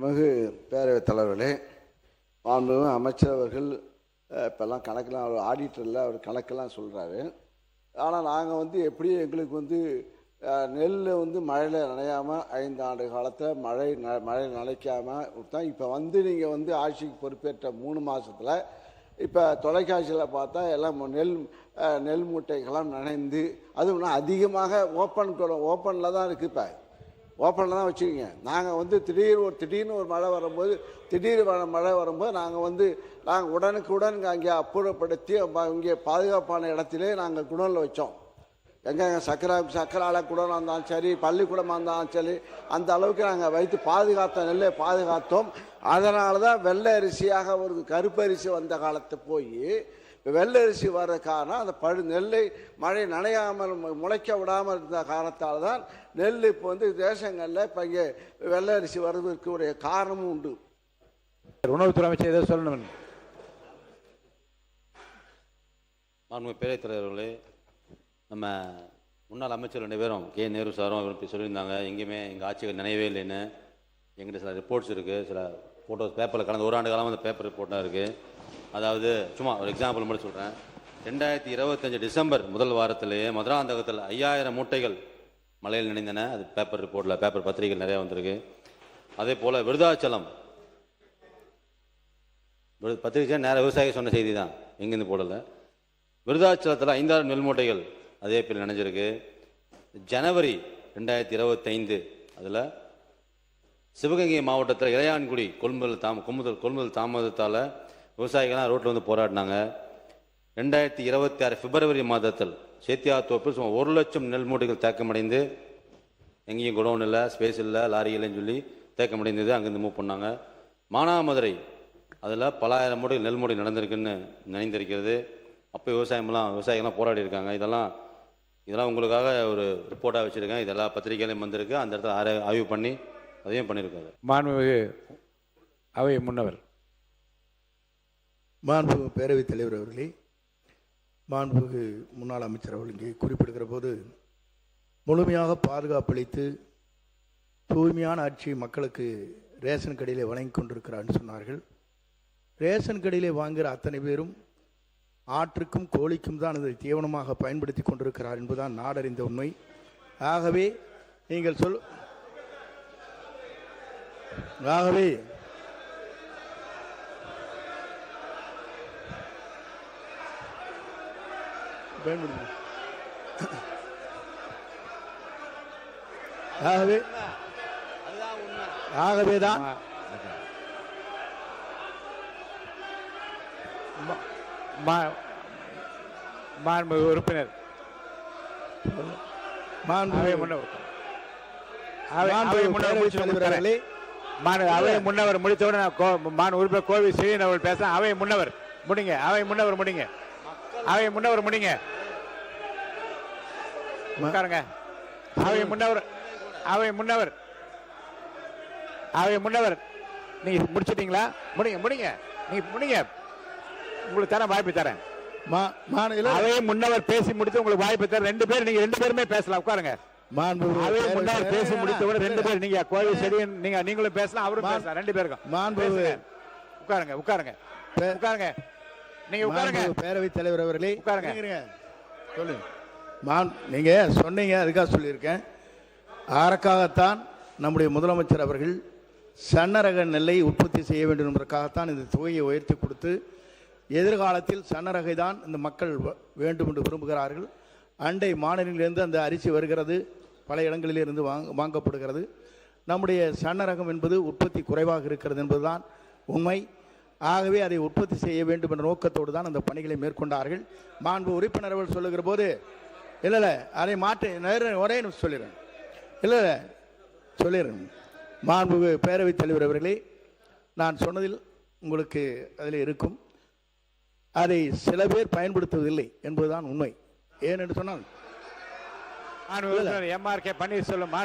மிகு பேரவைத் தலைவர்களே, மாண்புமிகு அமைச்சர் அவர்கள் இப்போல்லாம் கணக்கெல்லாம் அவர் ஆடிட்டரில் அவர் கணக்கெல்லாம் சொல்கிறாரு. ஆனால் நாங்கள் எப்படியும் எங்களுக்கு நெல் மழையில் நனையாமல் 5 ஆண்டு காலத்தில் மழை நனைக்காமல் தான் இப்போ நீங்கள் ஆட்சிக்கு பொறுப்பேற்ற 3 மாதத்தில் இப்போ தொலைக்காட்சியில் பார்த்தா எல்லாம் நெல் மூட்டைகள்லாம் நனைந்து அதுவும் அதிகமாக ஓப்பனில் தான் இருக்குது. இப்போ ஓப்பனில் தான் வச்சுக்கிங்க. நாங்கள் திடீர்னு ஒரு மழை வரும்போது மழை வரும்போது நாங்கள் உடனுக்குடன் அங்கே அப்புறப்படுத்தி இங்கே பாதுகாப்பான இடத்திலே நாங்கள் குடோனில் வச்சோம். எங்கே சக்கரை ஆலை குடோனாக இருந்தாலும் சரி, பள்ளிக்கூடமாக இருந்தாலும் சரி, அந்த அளவுக்கு நாங்கள் வைத்து நெல்லை பாதுகாத்தோம். அதனால தான் வெள்ளை அரிசியாக ஒரு கருப்பரிசி வந்த காலத்தை போய் இப்போ வெள்ளை அரிசி வர்ற காரணம் அந்த நெல்லை மழை நனையாமல் முளைக்க விடாமல் இருந்த காரணத்தால் தான் நெல் இப்போ தேசங்களில் இப்போ இங்கே வெள்ளை அரிசி வருவதற்கு ஒரு காரணமும் உண்டு. உணவுத்துறை அமைச்சர் ஏதோ சொல்லணும். பேரவைத் தலைவர்களே, நம்ம முன்னாள் அமைச்சர் 2 பேரும் கே நேரு சாரும் அவர் சொல்லியிருந்தாங்க, எங்கேயுமே எங்கள் ஆட்சிகள் நினைவே இல்லைன்னு. எங்கிட்ட சில ரிப்போர்ட்ஸ் இருக்குது, சில ஃபோட்டோஸ் பேப்பரில் கடந்த 1 ஆண்டு காலமாக அந்த பேப்பர் ரிப்போர்ட்டாக இருக்குது. அதாவது சும்மா ஒரு எக்ஸாம்பிள் மட்டும் சொல்கிறேன். 2025 டிசம்பர் முதல் வாரத்திலேயே மதுராந்தகத்தில் 5000 மூட்டைகள் மழையில் நினைந்தன. அது பேப்பர் ரிப்போர்ட்டில் பேப்பர் பத்திரிகைகள் நிறையா வந்திருக்கு. அதே போல் விருதாச்சலம் பத்திரிகை நேராக விவசாயி சொன்ன செய்தி தான், எங்கேருந்து போடலை. விருதாச்சலத்தில் 5000 நெல் மூட்டைகள் அதே பேர் நினைஞ்சிருக்கு. ஜனவரி 2025 அதில் சிவகங்கை மாவட்டத்தில் இளையான்குடி கொள்முதல் தாமதத்தால் விவசாயிகள்லாம் ரோட்டில் போராடினாங்க. 2026 பிப்ரவரி மாதத்தில் சேத்தியாத்தோப்பில் சுமார் 1 லட்சம் நெல் மூட்டைகள் தேக்கமடைந்து, எங்கேயும் குடோன் இல்லை, ஸ்பேஸ் இல்லை, லாரி இல்லைன்னு சொல்லி தேக்கமடைந்தது. அங்கேருந்து மூவ் பண்ணாங்க. மானாமதுரை அதில் பல ஆயிரம் மூட்டைகள் நெல் மூட்டை நடந்திருக்குன்னு நினைந்திருக்கிறது. அப்போ விவசாயிகள்லாம் போராடி இருக்காங்க. இதெல்லாம் உங்களுக்காக ஒரு ரிப்போர்ட்டாக வச்சுருக்கேன். இதெல்லாம் பத்திரிகையிலையும் வந்திருக்கு. அந்த இடத்துல ஆய்வு பண்ணி அதையும் பண்ணியிருக்காங்க. மாண்புமிகு அவை முன்னவர். மாண்புமிகு பேரவைத் தலைவர் அவர்களே, மாண்புமிகு முன்னாள் அமைச்சர் அவர்கள் இங்கே குறிப்பிடுகிற போது முழுமையாக பாதுகாப்பளித்து தூய்மையான ஆட்சி மக்களுக்கு ரேஷன் கடையிலே வழங்கி கொண்டிருக்கிறான்னு சொன்னார்கள். ரேஷன் கடையிலே வாங்குகிற அத்தனை பேரும் ஆற்றுக்கும் கோழிக்கும் தான் அதை தீவனமாக பயன்படுத்தி கொண்டிருக்கிறார் என்பதுதான் நாடறிந்த உண்மை. ஆகவே நீங்கள் ஆகவே ஆகவேதான் மாண்புமிகு உறுப்பினர் முன்னவர் முடித்தவுடன் மாண்பு உறுப்பினர் கோவி ஸ்ரீன் அவர்கள் பேச. அவை முன்னவர் முடிங்க. உட்காருங்க. அவை முன்னவர் நீங்க முடிச்சிட்டீங்களா? முடிங்க. நீங்க முடிங்க. உங்களுக்கு தரேன், வாய்ப்பு தரேன். அவை முன்னவர் பேசி முடித்து உங்களுக்கு வாய்ப்பு தரேன். 2 பேருமே பேசலாம். உட்காருங்க. அவை முன்னவர் பேசி முடித்தவுடன் 2 பேர், நீங்க கோவி செடியன் நீங்களும் பேசலாம், அவரும் பேசலாம். 2 பேருக்கும் உட்காருங்க. நீங்க உட்காருங்க. பேரவைத் தலைவர் அவர்களே உட்காருங்க. சொல்லுங்க. நீங்க சொன்னீங்க, அதுக்காக சொல்லியிருக்கேன். அதற்காகத்தான் நம்முடைய முதலமைச்சர் அவர்கள் சன்னரக நெல்லை உற்பத்தி செய்ய வேண்டும் என்பதற்காகத்தான் இந்த தொகையை உயர்த்தி கொடுத்து, எதிர்காலத்தில் சன்னரகை தான் இந்த மக்கள் வேண்டும் என்று விரும்புகிறார்கள். அண்டை மாநிலங்களிலிருந்து அந்த அரிசி வருகிறது, பல இடங்களிலிருந்து வாங்கப்படுகிறது. நம்முடைய சன்னரகம் என்பது உற்பத்தி குறைவாக இருக்கிறது என்பதுதான் உண்மை. ஆகவே அதை உற்பத்தி செய்ய வேண்டும் என்ற நோக்கத்தோடு தான் அந்த பணிகளை மேற்கொண்டார்கள். மாண்பு உறுப்பினர்கள் சொல்லுகிற போது இல்லை அதை மாற்றி ஒரே சொல்லிடுறேன். மாண்பு பேரவைத் தலைவர் அவர்களே, நான் சொன்னதில் உங்களுக்கு அதில் இருக்கும். அதை சில பேர் பயன்படுத்துவதில்லை என்பதுதான் உண்மை. ஏனென்று சொன்னால் எம்ஆர்கே பன்னீர்செல்வம்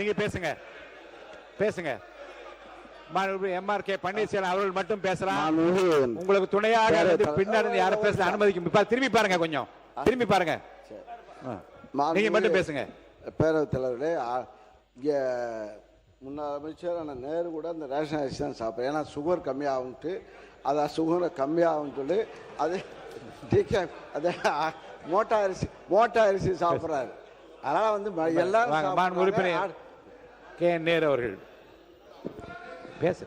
நீங்க பேசுங்க. எம்ஆர்கே பன்னீர்செல்வம் அவர்கள் மட்டும் பேசலாம். உங்களுக்கு துணையாக பின்னாடி யாரும் பேச அனுமதிக்கும். திரும்பி பாருங்க, கொஞ்சம் திரும்பி பாருங்க. நீங்க மட்டும் பேசுங்க. பேரவைத் தலைவர்களே, இங்கே முன்னாள் அமைச்சரான நேரு கூட இந்த ரேஷன் அரிசி தான் சாப்பிட்றேன். ஏன்னா சுகர் கம்மியாகும்ட்டு, அதை சுகரை கம்மியாகும்னு சொல்லி அது அது மோட்டா அரிசி சாப்பிட்றாரு. அதனால் வந்து எல்லாரும் உறுப்பினர் கே நேரு அவர்கள் பேச.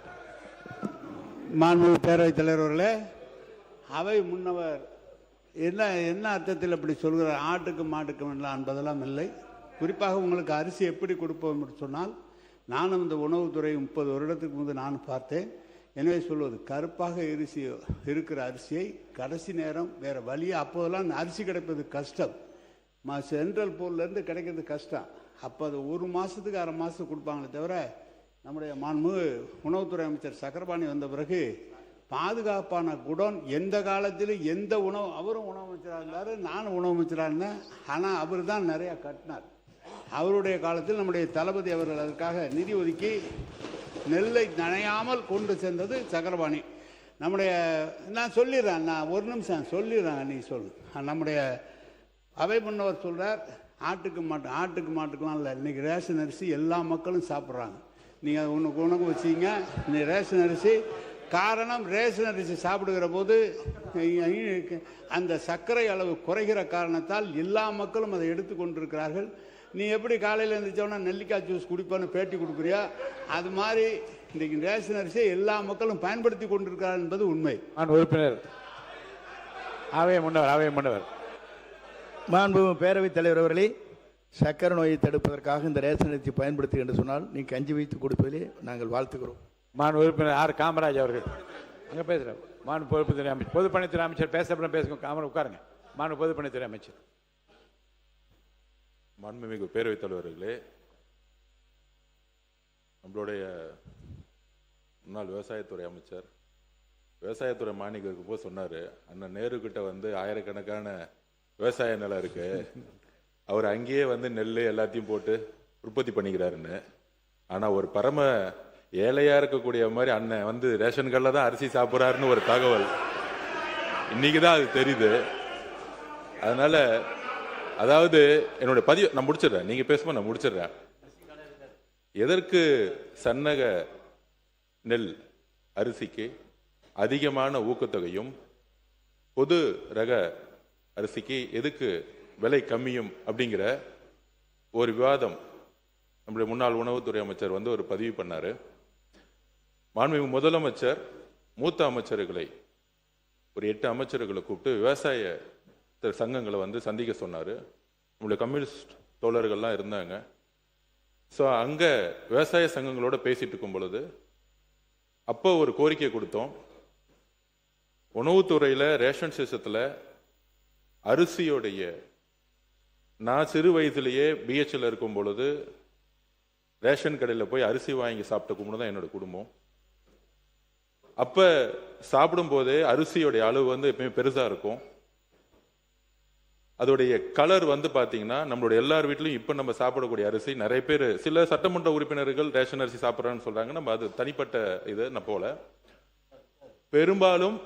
மாண்புமிகு பேரவைத் தலைவர்களே, அவை முன்னவர் என்ன அர்த்தத்தில் அப்படி சொல்கிறார்? ஆட்டுக்கு மாட்டுக்கும் இல்லை என்பதெல்லாம் இல்லை. குறிப்பாக உங்களுக்கு அரிசி எப்படி கொடுப்போம் என்று சொன்னால், நானும் இந்த உணவுத்துறை 30 வருடத்துக்கு முன்பு நான் பார்த்தேன். எனவே சொல்வது, கருப்பாக இருக்கிற அரிசியை கடைசி நேரம் வேறு வழியை, அப்போதெல்லாம் அரிசி கிடைப்பது கஷ்டம், சென்ட்ரல் போர்லேருந்து கிடைக்கிறது கஷ்டம். அப்போ அது 1 மாதத்துக்கு 1/2 மாதத்துக்கு கொடுப்பாங்களே தவிர, நம்முடைய மாண்புமிகு உணவுத்துறை அமைச்சர் சக்கரபாணி வந்த பிறகு பாதுகாப்பான குடோன் எந்த காலத்திலும் எந்த உணவு, அவரும் உணவு அமைச்சராக இருந்தார், நானும் உணவு அமைச்சராக இருந்தேன். ஆனால் அவர் தான் நிறையா கட்டினார். அவருடைய காலத்தில் நம்முடைய தளபதி அவர்கள் அதற்காக நிதி ஒதுக்கி நெல்லை நனையாமல் கொண்டு சென்றது சக்கரபாணி. நம்முடைய நான் சொல்லிடுறேன், நான் ஒரு நிமிஷம் சொல்லிடுறேன், நீ சொல்லு. நம்முடைய அவை முன்னவர் சொல்கிறார், ஆட்டுக்கு மாட்டுக்கெலாம் இல்லை, இன்றைக்கி ரேஷன் அரிசி எல்லா மக்களும் சாப்பிட்றாங்க. நீங்கள் உனக்கு வச்சிங்க இந்த ரேஷன் அரிசி. காரணம், ரேஷன் அரிசி சாப்பிடுகிற போது அந்த சர்க்கரை அளவு குறைகிற காரணத்தால் எல்லா மக்களும் அதை எடுத்துக்கொண்டிருக்கிறார்கள். நீ எப்படி காலையில் எழுந்திரிச்சோன்னா நெல்லிக்காய் ஜூஸ் குடிப்பான்னு பேட்டி கொடுக்குறியா, அது மாதிரி இன்றைக்கு ரேஷன் அரிசியை எல்லா மக்களும் பயன்படுத்தி கொண்டிருக்கிறார் என்பது உண்மை. உறுப்பினர் அவை முன்னவர் மாண்புமிகு பேரவைத் தலைவர் அவர்களே, சக்கரை நோயை தடுப்பதற்காக இந்த ரேஷன் அரிசி பயன்படுத்து என்று சொன்னால் நீ கஞ்சி வைத்து கொடுப்பதிலே நாங்கள் வாழ்த்துக்கிறோம். உறுப்பினர் ஆர் காமராஜ் அவர்கள் அங்கே பேசுகிறேன். பொதுப்பணித்துறை அமைச்சர் பேசுகிறேன், பேசுங்க. உட்காருங்க. பொதுப்பணித்துறை அமைச்சர். மாண்புமிகு பேரவைத் தலைவர்களே, நம்மளுடைய முன்னாள் விவசாயத்துறை அமைச்சர் விவசாயத்துறை மானியத்துக்கு போய் சொன்னார், அண்ணன் நேரு கிட்ட வந்து ஆயிரக்கணக்கான விவசாய நிலம் இருக்கு, அவர் அங்கேயே வந்து நெல் எல்லாத்தையும் போட்டு உற்பத்தி பண்ணிக்கிறாருன்னு. ஆனால் ஒரு பரம ஏழையா இருக்கக்கூடிய மாதிரி அண்ணன் வந்து ரேஷன் கடையில் தான் அரிசி சாப்பிட்றாருன்னு ஒரு தகவல் இன்னைக்கு தான் அது தெரியுது. அதனால அதாவது என்னுடைய பதிவு நான் முடிச்சிடுறேன், நீங்க பேசும்போது நான் முடிச்சிடுறேன். எதற்கு சன்னக நெல் அரிசிக்கு அதிகமான ஊக்கத்தொகையும் பொது ரக அரிசிக்கு எதுக்கு விலை கம்மியும் அப்படிங்கிற ஒரு விவாதம் நம்முடைய முன்னாள் உணவுத்துறை அமைச்சர் வந்து ஒரு பதிவு பண்ணாரு. மாண்புமிகு முதலமைச்சர் மூத்த அமைச்சர்களை ஒரு 8 அமைச்சர்களை கூப்பிட்டு விவசாய சங்கங்களை வந்து சந்திக்க சொன்னார். நம்மளுடைய கம்யூனிஸ்ட் தோழர்கள்லாம் இருந்தாங்க. ஸோ அங்கே விவசாய சங்கங்களோட பேசிட்டு இருக்கும் பொழுது அப்போ ஒரு கோரிக்கை கொடுத்தோம், உணவுத்துறையில் ரேஷன் சிஸ்டத்தில் அரிசியோடைய, நான் சிறு வயதிலேயே பிஹெச்ல இருக்கும் பொழுது ரேஷன் கடையில் போய் அரிசி வாங்கி சாப்பிட்ட குடும்பம் தான் என்னோட குடும்பம். அப்போ சாப்பிடும்போதே அரிசியோடைய அளவு வந்து எப்பயுமே பெருசாக இருக்கும். அதோடைய கலர் வந்து பார்த்தீங்கன்னா நம்மளுடைய எல்லார் வீட்லையும் இப்போ நம்ம சாப்பிடக்கூடிய அரிசி, நிறைய பேர் சில சட்டமன்ற உறுப்பினர்கள் ரேஷன் அரிசி சாப்பிட்றான்னு சொல்றாங்க, நம்ம அது தனிப்பட்ட இது நான் போல. பெரும்பாலும்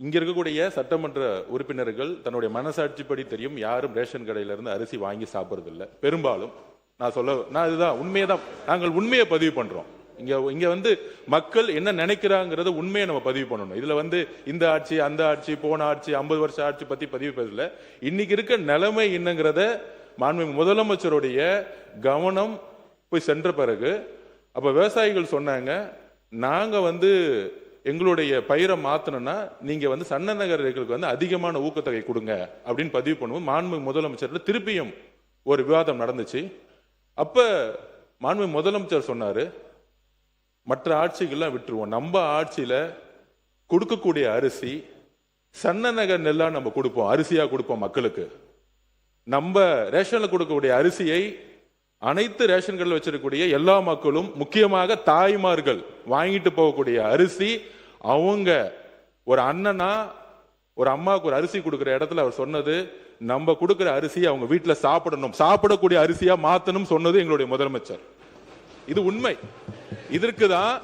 இங்க இருக்கக்கூடிய சட்டமன்ற உறுப்பினர்கள் தன்னுடைய மனசாட்சிப்படி தெரியும், யாரும் ரேஷன் கடையில இருந்து அரிசி வாங்கி சாப்பிட்றது இல்லை பெரும்பாலும். நான் இதுதான் உண்மையை தான், நாங்கள் உண்மையை பதிவு பண்றோம். இங்க வந்து மக்கள் என்ன நினைக்கிறாங்கிறத உண்மையை நம்ம பதிவு பண்ணணும். இதுல வந்து இந்த ஆட்சி அந்த ஆட்சி போன ஆட்சி 50 வருஷ ஆட்சி பத்தி பதிவு பேசல. இன்னைக்கு இருக்க நிலைமை என்னங்கிறத மாண்புமிகு முதலமைச்சருடைய கவனம் போய் சென்ற பிறகு அப்ப விவசாயிகள் சொன்னாங்க, நாங்க வந்து எங்களுடைய பயிரை மாத்தணும்னா நீங்க வந்து சன்ன நகர்களுக்கு வந்து அதிகமான ஊக்கத்தொகை கொடுங்க அப்படின்னு பதிவு பண்ணுவோம். மாண்புமிகு முதலமைச்சர் திருப்பியும் ஒரு விவாதம் நடந்துச்சு. அப்ப மாண்புமிகு முதலமைச்சர் சொன்னாரு, மற்ற ஆட்சிகள்லாம் விட்டுருவோம், நம்ம ஆட்சியில கொடுக்கக்கூடிய அரிசி சன்ன நகர் நெல்லா நம்ம கொடுப்போம், அரிசியா கொடுப்போம் மக்களுக்கு. நம்ம ரேஷன்ல கொடுக்கக்கூடிய அரிசியை அனைத்து ரேஷன் கடையில் வச்சிருக்கக்கூடிய எல்லா மக்களும், முக்கியமாக தாய்மார்கள் வாங்கிட்டு போகக்கூடிய அரிசி, அவங்க ஒரு அண்ணனா ஒரு அம்மாவுக்கு ஒரு அரிசி கொடுக்கிற இடத்துல அவர் சொன்னது, நம்ம கொடுக்கிற அரிசி அவங்க வீட்டுல சாப்பிடணும், சாப்பிடக்கூடிய அரிசியா மாத்தணும் சொன்னது எங்களுடைய முதலமைச்சர். இது உண்மை. இதற்குதான்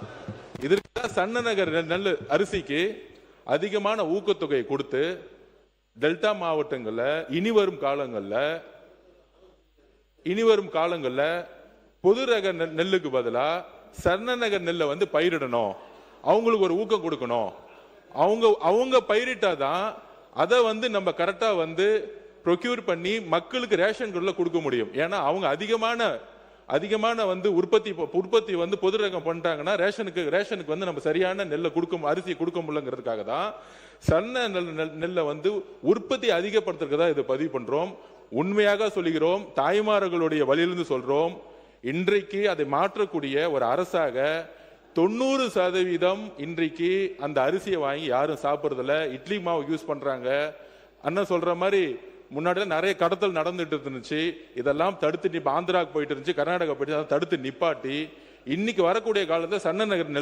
சன்ன நகர் நெல் அரிசிக்கு அதிகமான ஊக்கத்தொகை கொடுத்து டெல்டா மாவட்டங்கள்ல இனி வரும் காலங்கள்ல இனி வரும் காலங்களில் பொது ரக நெல்லுக்கு பதிலா சன்ன ரக நெல்லை வந்து பயிரிடணும், அவங்களுக்கு ஒரு ஊக்கம் கொடுக்கணும். அவங்க பயிரிட்டாதான் அதை வந்து நம்ம கரெக்டா வந்து ப்ரொக்யூர் பண்ணி மக்களுக்கு ரேஷன் கடையில் கொடுக்க முடியும். ஏன்னா அவங்க அதிகமான வந்து உற்பத்தி வந்து பொது ரகம் பண்ணிட்டாங்கன்னா ரேஷனுக்கு வந்து நம்ம சரியான நெல்லை அரிசியை கொடுக்க முடியலங்கிறதுக்காக தான் சன்ன நெல்லை வந்து உற்பத்தி அதிகப்படுத்துறதுக்கு இதை பதிவு பண்றோம். உண்மையாக சொல்லுகிறோம், தாய்மார்களுடைய வழியிலிருந்து சொல்றோம். இன்றைக்கு அதை மாற்றக்கூடிய ஒரு அரசாக 90% இன்றைக்கு அந்த அரிசியை வாங்கி யாரும் சாப்பிட்றதில்ல. இட்லி மாவு யூஸ் பண்றாங்க. அண்ணன் சொல்ற மாதிரி முன்னாடி நிறைய கடத்தல் நடந்துட்டு இருந்துச்சு. இதெல்லாம் தடுத்து ஆந்திராவுக்கு போயிட்டு இருந்துச்சு, கர்நாடகா போயிட்டு தடுத்து நிப்பாட்டி இன்னைக்கு வரக்கூடிய காலத்தில் சன்ன நகர்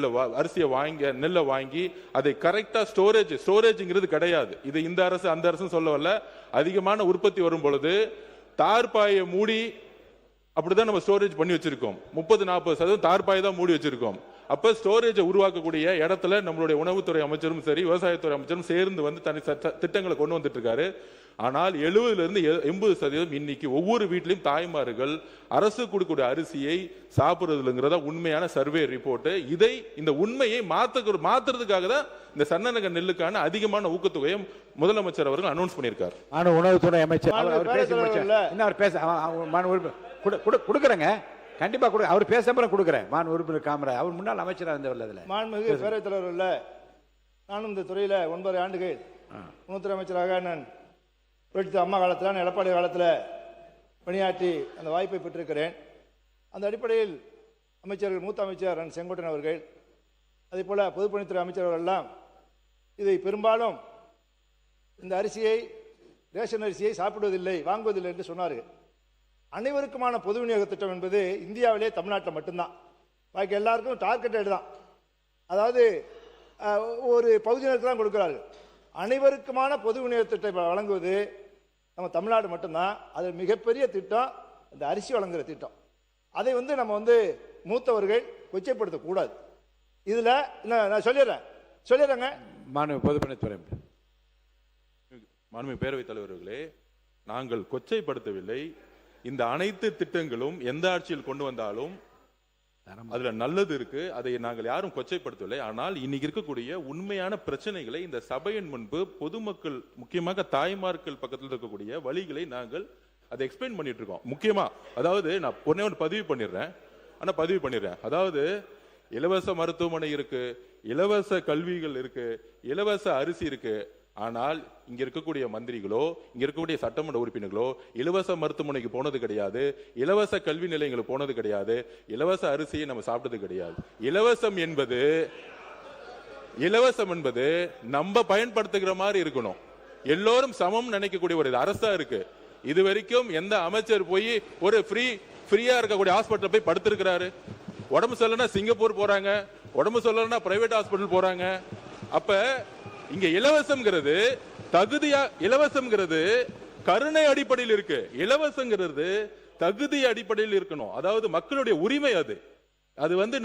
நெல்லை வாங்கி அதை கரெக்டா ஸ்டோரேஜ்ங்கிறது கிடையாது. இது இந்த அரசு அந்த அரசு சொல்ல வரல. அதிகமான உற்பத்தி வரும் பொழுது தார்பாயை மூடி அப்படிதான் நம்ம ஸ்டோரேஜ் பண்ணி வச்சிருக்கோம். 30-40% தார்பாயை தான் மூடி வச்சிருக்கோம். அப்ப ஸ்டோரேஜை உருவாக்கக்கூடிய இடத்துல நம்மளுடைய உணவுத்துறை அமைச்சரும் சரி, விவசாயத்துறை அமைச்சரும் சேர்ந்து வந்து தனி திட்டங்களை கொண்டு வந்துட்டு இருக்காரு. ஆனால் 70-80% இன்னைக்கு ஒவ்வொரு வீட்லையும் தாய்மார்கள் அரசு கொடுக்கக்கூடிய அரிசியை சாப்பிடுறதுங்கிறத உண்மையான சர்வே ரிப்போர்ட். இந்த உண்மையை மாத்துறதுக்காக தான் இந்த சன்ன ரக நெல்லுக்கான அதிகமான ஊக்கத்தொகையை முதலமைச்சர் அவர்கள் அனௌன்ஸ் பண்ணியிருக்காரு. உணவுத்துறை அமைச்சர் கொடுக்குறேங்க, கண்டிப்பா கொடுக்க. அவர் பேசாம கொடுக்குறேன். மான் உறுப்பினர் காமராஜ் அவர் முன்னாள் அமைச்சராக இருந்தவர். மாண்புமிகு பேரவைத் தலைவர், நானும் இந்த துறையில் 9 ஆண்டுகள் உணவுத்துறை அமைச்சராக நான் புரட்சி அம்மா காலத்தில், எடப்பாடி காலத்தில் பணியாற்றி அந்த வாய்ப்பை பெற்றிருக்கிறேன். அந்த அடிப்படையில் அமைச்சர்கள், மூத்த அமைச்சர் செங்கோட்டையன் அவர்கள், அதே போல் பொதுப்பணித்துறை அமைச்சர்கள் எல்லாம் இதை பெரும்பாலும் இந்த ரேஷன் அரிசியை சாப்பிடுவதில்லை, வாங்குவதில்லை என்று சொன்னார்கள். அனைவருக்குமான பொது விநியோக திட்டம் என்பது இந்தியாவிலே தமிழ்நாட்டில் மட்டும்தான். பாக்கி எல்லாருக்கும் டார்கெட்டட் தான். அதாவது ஒரு பகுதியினருக்கு தான் கொடுக்கிறார்கள். அனைவருக்குமான பொது விநியோக திட்டத்தை வழங்குவது நம்ம தமிழ்நாடு மட்டும்தான். அது மிகப்பெரிய திட்டம், இந்த அரிசி வழங்குகிற திட்டம். அதை வந்து நம்ம மூத்தவர்கள் கொச்சைப்படுத்தக்கூடாது. இதில் நான் சொல்லிடுறேங்க. மாண்புமிகு பேரவைத் தலைவர்களே, நாங்கள் கொச்சைப்படுத்தவில்லை. இந்த அனைத்து திட்டங்களும் எந்த ஆட்சியில் கொண்டு வந்தாலும் அதுல நல்லது இருக்கு, அதை நாங்கள் யாரும் கொச்சைப்படுத்தவில்லை. ஆனால் இன்னைக்கு இருக்கக்கூடிய உண்மையான பிரச்சனைகளை இந்த சபையின் முன்பு பொதுமக்கள், முக்கியமாக தாய்மார்கள் பக்கத்தில் இருக்கக்கூடிய வழிகளை நாங்கள் அதை எக்ஸ்பிளைன் பண்ணிட்டு இருக்கோம். முக்கியமா அதாவது நான் ஒண்ணு பதிவு பண்ணிடுறேன். அதாவது இலவச மருத்துவமனை இருக்கு, இலவச கல்விகள் இருக்கு, இலவச அரிசி இருக்கு. ஆனால் இங்க இருக்கக்கூடிய மந்திரிகளோ, இங்க இருக்கக்கூடிய சட்டமன்ற உறுப்பினர்களோ இலவச மருத்துவமனைக்கு போனது கிடையாது, இலவச கல்வி நிலையங்களுக்கு போனது கிடையாது, இலவச அரிசியை நம்ம சாப்பிட்டது கிடையாது. இலவசம் என்பது நம்ம பயன்படுத்துகிற மாதிரி இருக்கணும். எல்லோரும் சமம் நினைக்கக்கூடிய ஒரு அரசா இருக்கு. இது வரைக்கும் எந்த அமைச்சர் போய் ஒரு ஃப்ரீயா இருக்கக்கூடிய ஹாஸ்பிட்டல் போய் படுத்திருக்கிறாரு? உடம்பு சொல்லனா சிங்கப்பூர் போறாங்க, உடம்பு சொல்லனா பிரைவேட் ஹாஸ்பிட்டல் போறாங்க. அப்ப இங்க இலவசம்ங்கிறது கருணை அடிப்படையில் இருக்கு. இலவசங்கிறது தகுதி அடிப்படையில் இருக்கணும். அதாவது மக்களுடைய உரிமை. அது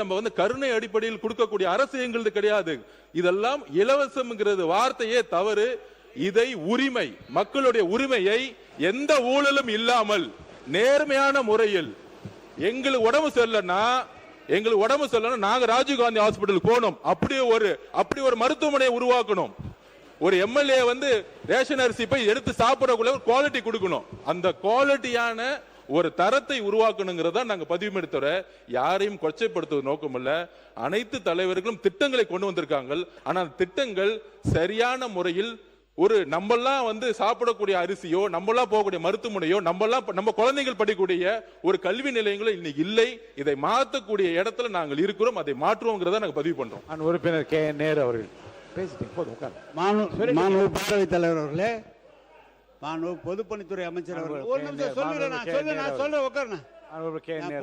நம்ம கருணை அடிப்படையில் கொடுக்கக்கூடிய அரசு எங்களது கிடையாது. இதெல்லாம் இலவசம்ங்கிறது வார்த்தையே தவறு. இதை உரிமை, மக்களுடைய உரிமையை எந்த ஊழலும் இல்லாமல் நேர்மையான முறையில் எங்களுக்கு உடம்பு சொல்லனா நாங்க ராஜீவ்காந்தி ஹாஸ்பிட்டல் போனோம். அப்படி ஒரு மருத்துவமனையை உருவாக்கணும். ஒரு எம்எல்ஏ ரேஷன் அரிசி போய் எடுத்து சாப்பிடக்கூடிய குவாலிட்டி கொடுக்கணும். அந்த குவாலிட்டியான ஒரு தரத்தை உருவாக்கணுங்கிறதா நாங்க பதிவு எடுத்தவர யாரையும் கொச்சைப்படுத்துவது நோக்கம் இல்ல. அனைத்து தலைவர்களும் திட்டங்களை கொண்டு வந்திருக்காங்க. ஆனால் திட்டங்கள் சரியான முறையில் ஒரு நம்மெல்லாம் சாப்பிடக்கூடிய அரிசியோ, நம்மெல்லாம் போகக்கூடிய மருத்துவமனையோ, நம்ம குழந்தைகள் படிக்கக்கூடிய ஒரு கல்வி நிலையங்களோ இன்னைக்கு இல்லை. இதை மாற்றக்கூடிய இடத்துல நாங்கள் இருக்கிறோம். அதை மாற்றுவோங்கிறத நாங்க பதிவு பண்றோம். உறுப்பினர் கே நேரு அவர்கள் பேரவைத் தலைவர் அவர்களே, பொதுப்பணித்துறை அமைச்சர் அவர்கள்,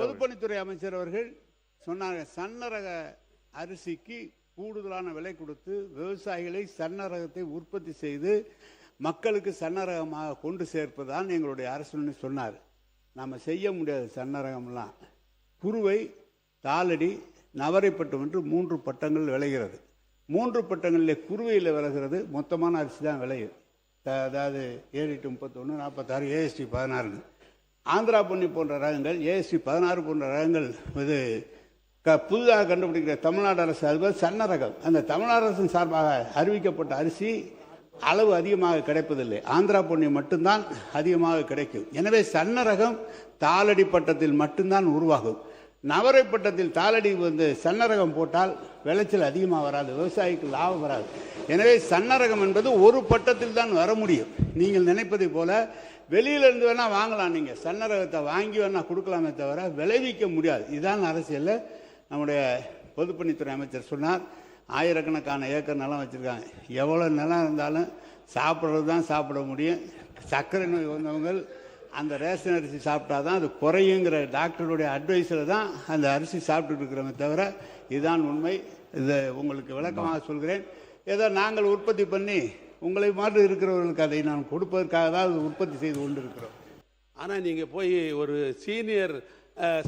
பொதுப்பணித்துறை அமைச்சர் அவர்கள் சொன்னாங்க, சன்ன ரக அரிசிக்கு கூடுதலான விலை கொடுத்து விவசாயிகளை சன்ன ரகத்தை உற்பத்தி செய்து மக்களுக்கு சன்ன ரகமாக கொண்டு சேர்ப்பதுதான் எங்களுடைய அரசு சொன்னார். நாம் செய்ய முடியாது. சன்ன ரகம்லாம் குறுவை, தாளடி, நவரைப்பட்டம் என்று 3 பட்டங்கள் விளைகிறது. 3 பட்டங்களில் குறுவையில் விளைகிறது மொத்தமான அரிசி தான் விளையுது. அதாவது 7 8 31 46 AST 16. ஆந்திரா பொன்னி போன்ற ரகங்கள், ஏஎஸ்சி 16 போன்ற ரகங்கள் இது புதிதாக கண்டுபிடிக்கிற தமிழ்நாடு அரசு, அதுபோல் சன்ன ரகம், அந்த தமிழ்நாடு அரசின் சார்பாக அறிவிக்கப்பட்ட அரிசி அளவு அதிகமாக கிடைப்பதில்லை. ஆந்திரா பொன்னி மட்டும்தான் அதிகமாக கிடைக்கும். எனவே சன்ன ரகம் தாளடி பட்டத்தில் மட்டும்தான் உருவாகும். நவரை பட்டத்தில் தாளடி சன்ன ரகம் போட்டால் விளைச்சல் அதிகமாக வராது, விவசாயிக்கு லாபம் வராது. எனவே சன்ன ரகம் என்பது ஒரு பட்டத்தில் தான் வர முடியும். நீங்கள் நினைப்பதை போல வெளியிலேருந்து வேணால் வாங்கலாம், நீங்கள் சன்ன ரகத்தை வாங்கி வேணால் கொடுக்கலாமே தவிர விளைவிக்க முடியாது. இதுதான் அரசியலில் நம்முடைய பொதுப்பணித்துறை அமைச்சர் சொன்னார். ஆயிரக்கணக்கான ஏக்கர் நிலம் வச்சுருக்காங்க. எவ்வளோ நிலம் இருந்தாலும் சாப்பிட்றது தான் சாப்பிட முடியும். சர்க்கரை நோய் வந்தவங்க அந்த ரேஷன் அரிசி சாப்பிட்டா தான் அது குறையுங்கிற டாக்டருடைய அட்வைஸில் தான் அந்த அரிசி சாப்பிட்டுட்டு இருக்கிறோமே தவிர இதுதான் உண்மை. இதை உங்களுக்கு விளக்கமாக சொல்கிறேன். ஏதோ நாங்கள் உற்பத்தி பண்ணி உங்களை மாதிரி இருக்கிறவர்களுக்கு அதை நான் கொடுப்பதற்காக தான் அது உற்பத்தி செய்து கொண்டு இருக்கிறோம். ஆனால் நீங்கள் போய் ஒரு சீனியர்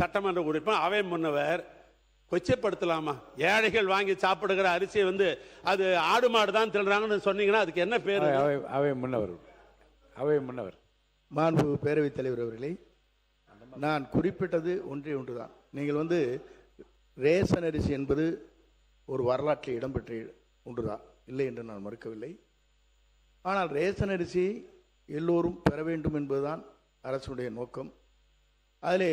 சட்டமன்ற உறுப்பினர் அவை முன்னவர் கொச்சைப்படுத்தலாமா? ஏழைகள் வாங்கி சாப்பிடுகிற அரிசியை அது ஆடு மாடு தான் தின்றாங்கன்னு சொன்னீங்கன்னா அதுக்கு என்ன பேர்? அவை முன்னவர் மாண்பு பேரவைத் தலைவர் அவர்களே, நான் குறிப்பிட்டது ஒன்றுதான். நீங்கள் ரேஷன் அரிசி என்பது ஒரு வரலாற்றில் இடம்பெற்ற ஒன்றுதான், இல்லை என்று நான் மறுக்கவில்லை. ஆனால் ரேஷன் அரிசி எல்லோரும் பெற வேண்டும் என்பதுதான் அரசுடைய நோக்கம். அதிலே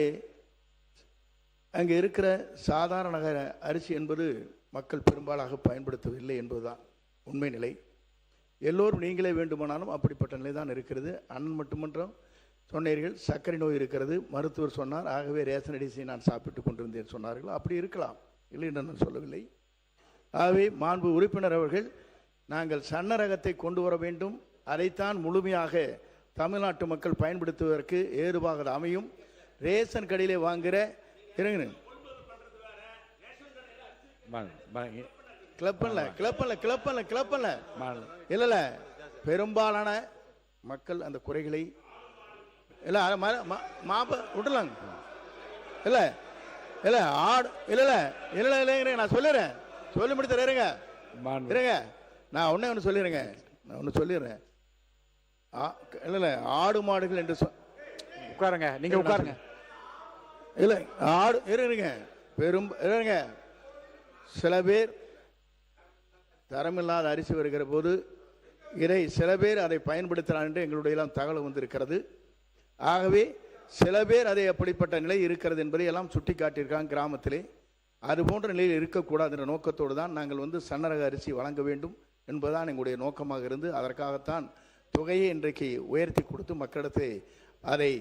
அங்கே இருக்கிற சாதாரண அரிசி என்பது மக்கள் பெரும்பாலாக பயன்படுத்தவில்லை என்பதுதான் உண்மை நிலை. எல்லோரும் நீங்களே வேண்டுமானாலும் அப்படிப்பட்ட நிலை தான் இருக்கிறது. அண்ணன் மட்டுமன்றம் சொன்னீர்கள், சர்க்கரை நோய் இருக்கிறது, மருத்துவர் சொன்னார், ஆகவே ரேஷன் அரிசியை நான் சாப்பிட்டு கொண்டிருந்தேன் சொன்னார்கள். அப்படி இருக்கலாம், இல்லை என்று நான் சொல்லவில்லை. ஆகவே மாண்பு உறுப்பினர் அவர்கள், நாங்கள் சன்ன ரகத்தை கொண்டு வர வேண்டும், அதைத்தான் முழுமையாக தமிழ்நாட்டு மக்கள் பயன்படுத்துவதற்கு ஏதுவாக அமையும். ரேஷன் கடையிலே வாங்குகிற இல்ல பெரும்பாலான மக்கள் அந்த குறைகளை விடலாங்க. இல்ல இல்ல ஆடு இல்ல இல்ல இல்ல நான் சொல்லிடுறேன், சொல்லி முடித்த இருங்க. நான் ஒன்னு சொல்லிடுறேங்க, நான் ஒன்னு சொல்லிடுறேன். இல்ல ஆடு மாடுகள் என்று உட்காருங்க, நீங்க உட்காருங்க. இல்லை ஆடு இருங்க, இருங்க. சில பேர் தரமில்லாத அரிசி வருகிற போது சில பேர் அதை பயன்படுத்தலாம் என்று எங்களுடைய எல்லாம் தகவல் வந்திருக்கிறது. ஆகவே சில பேர் அதை அப்படிப்பட்ட நிலை இருக்கிறது என்பதை எல்லாம் சுட்டி காட்டியிருக்காங்க கிராமத்திலே. அது போன்ற நிலையில் இருக்கக்கூடாது என்ற நோக்கத்தோடு தான் நாங்கள் சன்னரக அரிசி வழங்க வேண்டும் என்பதுதான் எங்களுடைய நோக்கமாக இருந்து, அதற்காகத்தான் தொகையை இன்றைக்கு உயர்த்தி கொடுத்து மக்களிடத்தை அதை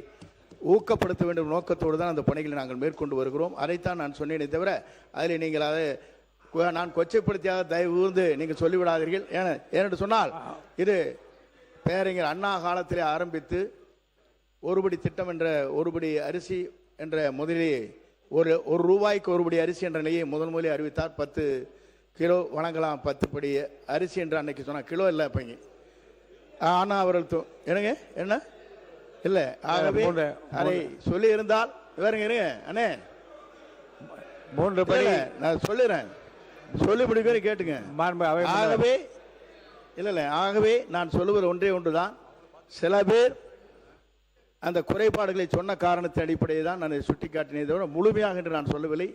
ஊக்கப்படுத்த வேண்டும் நோக்கத்தோடு தான் அந்த பணிகளை நாங்கள் மேற்கொண்டு வருகிறோம். அதைத்தான் நான் சொன்னேனே தவிர அதில் நீங்கள் அதை நான் கொச்சைப்படுத்தியாக தயவு கூர்ந்து நீங்கள் சொல்லிவிடாதீர்கள். ஏனென்று சொன்னால் இது பேரறிஞர் அண்ணா காலத்திலே ஆரம்பித்து ஒருபடி திட்டம் என்ற ஒருபடி அரிசி என்ற முதலே ஒரு ரூபாய்க்கு ஒருபடி அரிசி என்ற நிலையை முதலில் அறிவித்தார். 10 கிலோ வழங்கலாம், 10 படி அரிசி என்று அன்னைக்கு சொன்னார். கிலோ இல்லை அப்பங்க. ஆனால் அவர்கள் என்னங்க என்ன இல்லை, ஆகவே அதை சொல்லி இருந்தால் வேறுங்க இருங்க அண்ணே 3 படி நான் சொல்லிடுறேன், சொல்லி முடிப்பேன் கேட்டுங்க. ஆகவே இல்லை ஆகவே நான் சொல்லுவது ஒன்றுதான். சில பேர் அந்த குறைபாடுகளை சொன்ன காரணத்தின் அடிப்படையை தான் நான் சுட்டி காட்டினதை விட முழுமையாக என்று நான் சொல்லவில்லை.